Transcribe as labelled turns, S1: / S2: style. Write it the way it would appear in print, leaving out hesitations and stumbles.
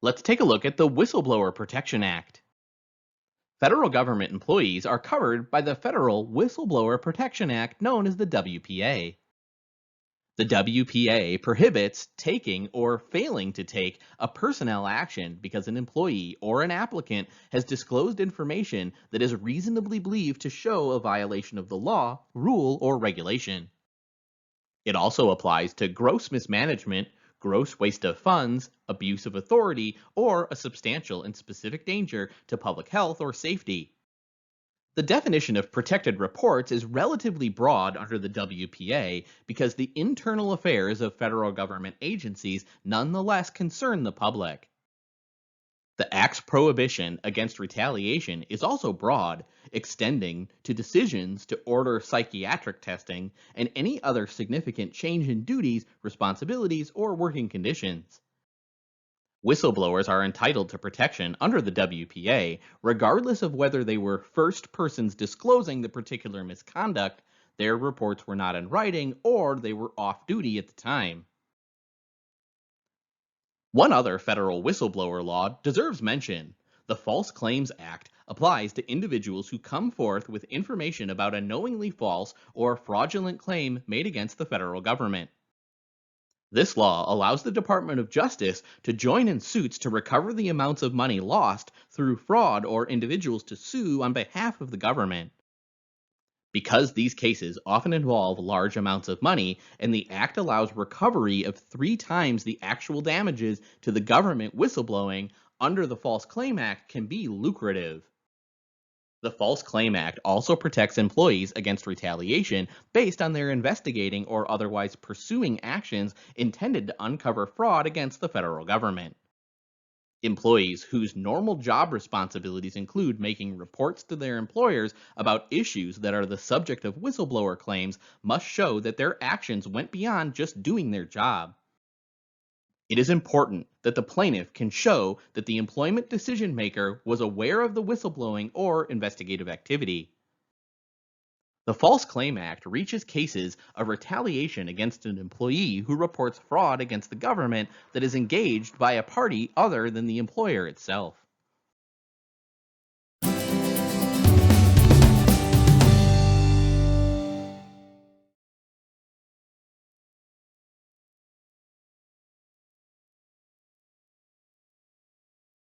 S1: Let's take a look at the Whistleblower Protection Act. Federal government employees are covered by the Federal Whistleblower Protection Act, known as the WPA. The WPA prohibits taking or failing to take a personnel action because an employee or an applicant has disclosed information that is reasonably believed to show a violation of the law, rule, or regulation. It also applies to gross mismanagement, gross waste of funds, abuse of authority, or a substantial and specific danger to public health or safety. The definition of protected reports is relatively broad under the WPA because the internal affairs of federal government agencies nonetheless concern the public. The Act's prohibition against retaliation is also broad, extending to decisions to order psychiatric testing and any other significant change in duties, responsibilities, or working conditions. Whistleblowers are entitled to protection under the WPA, regardless of whether they were first persons disclosing the particular misconduct, their reports were not in writing, or they were off duty at the time. One other federal whistleblower law deserves mention. The False Claims Act applies to individuals who come forth with information about a knowingly false or fraudulent claim made against the federal government. This law allows the Department of Justice to join in suits to recover the amounts of money lost through fraud or individuals to sue on behalf of the government. Because these cases often involve large amounts of money, and the Act allows recovery of 3 times the actual damages to the government, whistleblowing under the False Claim Act can be lucrative. The False Claim Act also protects employees against retaliation based on their investigating or otherwise pursuing actions intended to uncover fraud against the federal government. Employees whose normal job responsibilities include making reports to their employers about issues that are the subject of whistleblower claims must show that their actions went beyond just doing their job. It is important that the plaintiff can show that the employment decision maker was aware of the whistleblowing or investigative activity. The False Claim Act reaches cases of retaliation against an employee who reports fraud against the government that is engaged by a party other than the employer itself.